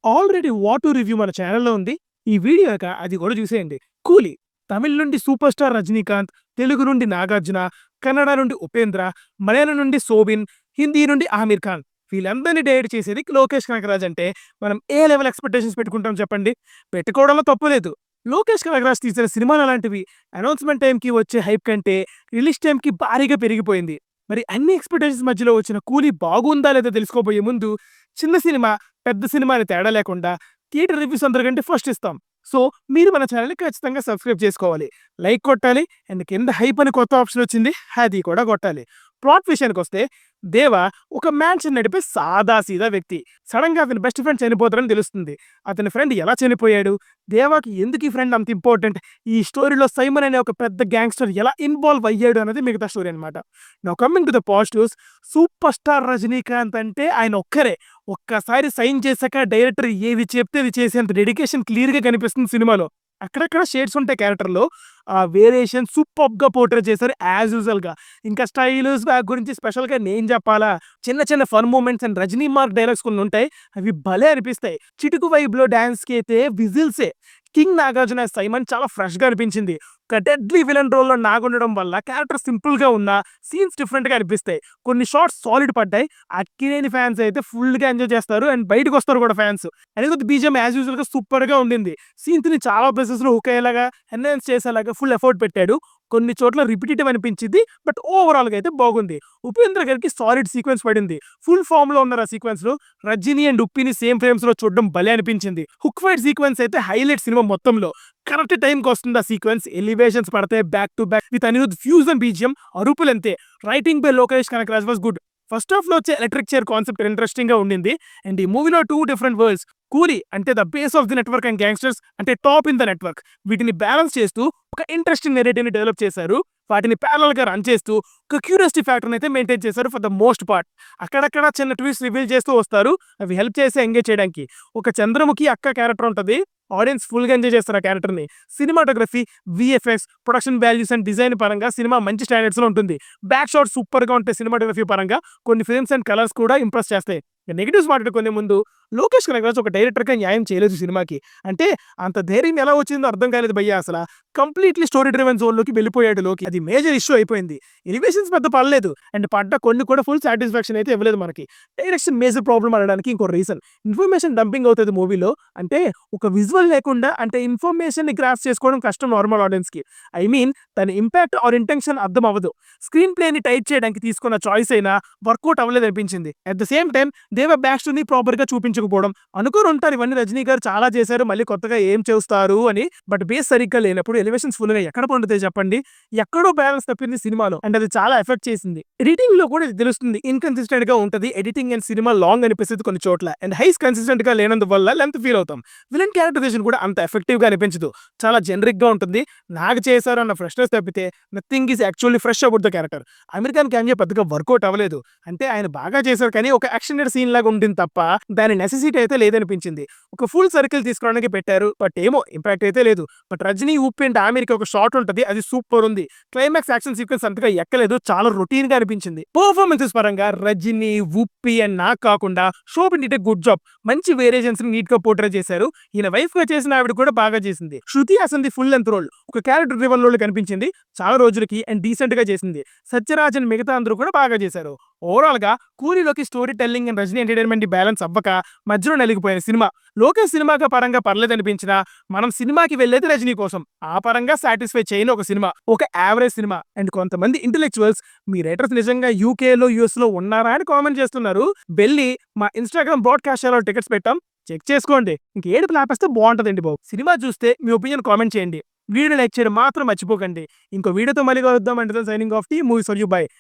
Already వాటు review మన ఛానల్‌లో ఉంది. ఈ వీడియోక అది కూడా చూసేయండి. 'కూలీ' తమిళ్ నుండి సూపర్ స్టార్ రజనీకాంత్, తెలుగు నుండి నాగార్జున, కన్నడ నుండి ఉపేంద్ర, మలయాళం నుండి శోభిన్, హిందీ నుండి ఆమీర్ ఖాన్. వీళ్ళందరిని డైరెక్ట్ చేసేది లోకేష్ కనగరాజ్ అంటే మనం ఏ లెవెల్ ఎక్స్‌పెక్టేషన్స్ పెట్టుకుంటాం చెప్పండి? పెట్టుకోవడంలో తప్పు లేదు. లోకేష్ కనగరాజ్ తీసిన సినిమాలు అలాంటివి. అనౌన్స్‌మెంట్ టైమ్‌కి వచ్చే హైప్ కంటే రిలీజ్ టైమ్‌కి భారీగా పెరిగిపోయింది. మరి అన్ని ఎక్స్‌పెక్టేషన్స్ మధ్యలో వచ్చిన 'కూలీ' బాగుందా లేదా తెలుసుకోబోయే ముందు చిన్న సినిమా, పెద్ద సినిమా అని తేడా లేకుండా థియేటర్ రివ్యూస్ అందరికంటే ఫస్ట్ ఇస్తాం. సో, మీరు మన ఛానల్‌ని ఖచ్చితంగా సబ్స్క్రైబ్ చేసుకోవాలి. లైక్ కొట్టాలి అండ్ కింద హైప్ అని కొత్త ఆప్షన్ వచ్చింది. అది కూడా కొట్టాలి. ప్లాట్ విషయానికొస్తే దేవ ఒక మ్యాన్షన్ నడిపే సాదాసీదా వ్యక్తి. సడెన్‌గా అతని బెస్ట్ ఫ్రెండ్ చనిపోతాడని తెలుస్తుంది. అతని ఫ్రెండ్ ఎలా చనిపోయాడు? దేవాకి ఎందుకు ఈ ఫ్రెండ్ అంత ఇంపార్టెంట్? ఈ స్టోరీలో సైమన్ అనే ఒక పెద్ద గ్యాంగ్‌స్టర్ ఎలా ఇన్వాల్వ్ అయ్యాడు అనేది మిగతా స్టోరీ అన్నమాట. Now coming to the positives, super star Rajinikanth అంటే ఆయన ఒక్కరే. ఒక్కసారి సైన్ చేశాక డైరెక్టర్ ఏది చెప్తే అది చేసేంత డెడికేషన్ క్లియర్‌గా కనిపిస్తుంది సినిమాలో. అక్కడక్కడ షేడ్స్ ఉంటాయి క్యారెక్టర్‌లో. ఆ వేరియేషన్ సూపర్బ్‌గా పోర్ట్రే చేశారు యాజ్ యూజువల్‌గా. ఇంకా స్టైలిష్ బ్యాక్ గురించి స్పెషల్‌గా నేను చెప్పాలా? చిన్న చిన్న fun moments and Rajini mark dialogues కొన్ని ఉంటాయి. అవి భలే అనిపిస్తాయి. చిటుకు వైబ్‌లో డాన్స్‌కి అయితే విజిల్సే. కింగ్ నాగార్జున సైమన్ చాలా ఫ్రెష్‌గా అనిపించింది. ఒక డెడ్లీ విలన్ రోల్‌లో నాగుండడం వల్ల క్యారెక్టర్ సింపుల్‌గా ఉన్నా సీన్స్ డిఫరెంట్‌గా అనిపిస్తాయి. కొన్ని షాట్స్ సాలిడ్ పడ్డాయి. అక్కినేని ఫ్యాన్స్ అయితే ఫుల్‌గా ఎంజాయ్ చేస్తారు అండ్ బయటకొస్తారు కూడా fans. And with BGM as యూజువల్‌గా సూపర్‌గా ఉండింది. సీన్స్‌ని చాలా ప్లేసెస్‌లో హుక్ అయ్యేలాగా, ఎన్హాన్స్ చేసేలాగా ఫుల్ ఎఫర్ట్ పెట్టాడు. కొన్ని చోట్ల రిపిటీటివ్ అనిపించింది. బట్ ఓవరాల్‌గా అయితే బాగుంది. ఉపేంద్ర గారికి సాలిడ్ సీక్వెన్స్ పడింది. ఫుల్ ఫామ్‌లో ఉన్నారు ఆ సీక్వెన్స్‌లో. రజిని అండ్ ఉప్పిని సేమ్ ఫ్రేమ్స్‌లో చూడడం భలే అనిపించింది. హుక్ ఫైట్ సీక్వెన్స్ అయితే హైలైట్ సినిమా మొత్తంలో. కరెక్ట్ టైంకి వస్తుంది ఆ సీక్వెన్స్. ఎలివేషన్స్ పడతాయి back to back with Anirudh fusion BGM అరుపులంతే. Writing by Lokesh Kanagaraj was good. First హాఫ్‌లో వచ్చే ఎలక్ట్రిక్ చైర్ కాన్సెప్ట్ ఇంట్రెస్టింగ్‌గా ఉండింది. అండ్ ఈ మూవీలో 2 డిఫరెంట్ వరల్డ్స్. 'కూలీ' అంటే the base of the network and gangsters అంటే టాప్ ఇన్ ద నెట్వర్క్. వీటిని బ్యాలెన్స్ చేస్తూ ఒక ఇంట్రెస్టింగ్ నెరేటివ్‌ని డెవలప్ చేశారు. వాటిని ప్యారలల్‌గా రన్ చేస్తూ ఒక క్యూరియాసిటీ ఫ్యాక్టర్‌ని అయితే మెయింటైన్ చేశారు ఫర్ ద మోస్ట్ పార్ట్. అక్కడక్కడ చిన్న ట్విస్ట్ రివీల్ చేస్తూ వస్తారు. అవి హెల్ప్ చేసి ఎంగేజ్ చేయడానికి. ఒక చంద్రముఖి అక్క క్యారెక్టర్ ఉంటది. ఆడియన్స్ ఫుల్‌గా ఎంజాయ్ చేస్తారు ఆ క్యారెక్టర్‌ని. Cinematography, VFX, production values and design పరంగా సినిమా మంచి స్టాండర్డ్స్‌లో ఉంటుంది. బ్యాక్ షాట్స్ సూపర్‌గా ఉంటాయి సినిమాటోగ్రఫీ పరంగా. కొన్ని ఫిల్మ్స్ అండ్ కలర్స్ కూడా ఇంప్రెస్ చేస్తాయి. నెగెటివ్స్ మాట్లాడుకునే ముందు లోకేష్ కనగరాజ్ ఒక డైరెక్టర్‌గా న్యాయం చేయలేదు సినిమాకి. అంటే అంత ధైర్యం ఎలా వచ్చిందో అర్థం కాలేదు భయ్యా అసల. కంప్లీట్‌లీ స్టోరీ డ్రివెన్ జోన్‌లోకి వెళ్ళిపోయాడు లోకి. అది మేజర్ ఇష్యూ అయిపోయింది. ఎలివేషన్స్ పెద్ద పడలేదు. అండ్ పడ్డ కొన్ని కూడా ఫుల్ సాటిస్ఫాక్షన్ అయితే ఇవ్వలేదు మనకి. డైరెక్షన్ మేజర్ ప్రాబ్లమ్ అనడానికి ఇంకో రీజన్. ఇన్ఫర్మేషన్ డంపింగ్ అవుతది మూవీలో. అంటే ఒక విజువల్ లేకుండా అంటే ఇన్ఫర్మేషన్‌ని గ్రాస్ప్ చేసుకోవడం కష్టం నార్మల్ ఆడియన్స్‌కి. ఐ మీన్ దాని ఇంపాక్ట్ ఆర్ ఇంటెన్షన్ అర్థం అవ్వదు. స్క్రీన్ ప్లేని టైట్ చేయడానికి తీసుకున్న చాయిస్ అయినా వర్కౌట్ అవ్వలేదు అనిపించింది. అట్ ద సేమ్ టైమ్ దేవ బ్యాక్ స్టోరీని ప్రాపర్‌గా చూపించకపోవడం. అనుకోని ఉంటారు ఇవన్నీ రజనీ గారు చాలా చేశారు. మళ్ళీ కొత్తగా ఏం చేస్తారు అని. బట్ బేస్ సరిగ్గా లేనప్పుడు ఎలివేషన్స్ ఫుల్‌గా ఎక్కడ పండుతాయి చెప్పండి? ఎక్కడో బ్యాలెన్స్ తప్పింది సినిమాలో. అండ్ అది చాలా ఎఫెక్ట్ చేసింది. ఎడిటింగ్‌లో కూడా ఇది తెలుస్తుంది. ఇన్‌కన్సిస్టెంట్‌గా ఉంటది. ఎడిటింగ్ అండ్ సినిమా లాంగ్ అనిపిస్తది కొన్ని చోట్ల. అండ్ హైస్ కన్సిస్టెంట్‌గా లేనందువల్ల లెంత్ ఫీల్ అవుతాం. విలన్ క్యారెక్టరైజేషన్ కూడా అంత ఎఫెక్టివ్‌గా అనిపించదు. చాలా జనరిక్‌గా ఉంటుంది. నాకు చేశారు అన్న ఫ్రెష్‌నెస్ తప్పితే nothing is actually fresh about the character. Aamir Khan cameo పెద్దగా వర్కౌట్ అవ్వలేదు. అంటే ఆయన బాగా చేశారు కానీ ఒక యాక్షనెడ్ సీన్ లాగా ఉంటుంది తప్ప దాని నెసెసిటీ అయితే లేదనిపించింది. ఒక ఫుల్ సర్కిల్ తీసుకోవడానికి పెట్టారు. బట్ ఏమో ఇంపాక్ట్ అయితే లేదు. బట్ రజనీ, ఉప్పి అండ్ ఆమీర్‌కి ఒక షాట్ ఉంటది. అది సూపర్ ఉంది. క్లైమాక్స్ యాక్షన్ సీక్వెన్స్ అంతగా ఎక్కలేదు. చాలా రొటీన్‌గా అనిపించింది. పర్ఫార్మెన్సెస్ పరంగా రజనీ, ఉప్పి అండ్ నాకు కాకుండా Soubin did a good job. మంచి వేరియేషన్స్‌ని నీట్‌గా పోర్ట్రే చేశారు. ఈయన వైఫ్‌గా చేసిన ఆవిడ కూడా బాగా చేసింది. శృతి హాసన్‌ది ఫుల్ లెంత్ రోల్. ఒక క్యారెక్టర్ డ్రివెన్ రోల్ కనిపించింది. చాలా రోజులకి అండ్ డీసెంట్‌గా చేసింది. సత్యరాజ్ అండ్ మిగతా అందరూ కూడా బాగా చేశారు. ఓవరాల్‌గా 'కూలీలోకి storytelling and Rajini entertainment balance అవ్వక మధ్యలో నలిగిపోయిన సినిమా. లోకేష్ సినిమాగా పరంగా పర్లేదనిపించినా మనం సినిమాకి వెళ్ళేది రజనీ కోసం. ఆ పరంగా సాటిస్ఫై చేయని ఒక సినిమా. ఒక యావరేజ్ సినిమా. అండ్ కొంతమంది ఇంటెలెక్చువల్స్ మీ రైటర్స్ నిజంగా యూకేలో, యూఎస్‌లో ఉన్నారా అని కామెంట్ చేస్తున్నారు. వెళ్లి మా ఇన్‌స్టాగ్రామ్ బ్రాడ్‌కాస్ట్ ఛానెల్‌లో టికెట్స్ పెట్టాం. చెక్ చేసుకోండి. ఇంక ఏడుపులు ఆపేస్తే బావుంటదండి బాబు. సినిమా చూస్తే మీ ఒపీనియన్ కామెంట్ చేయండి. వీడియోని లైక్ చేయడం మాత్రం మర్చిపోకండి. ఇంకో వీడియోతో మళ్ళీ కలుద్దాం. Until then signing off. T movies for you. By.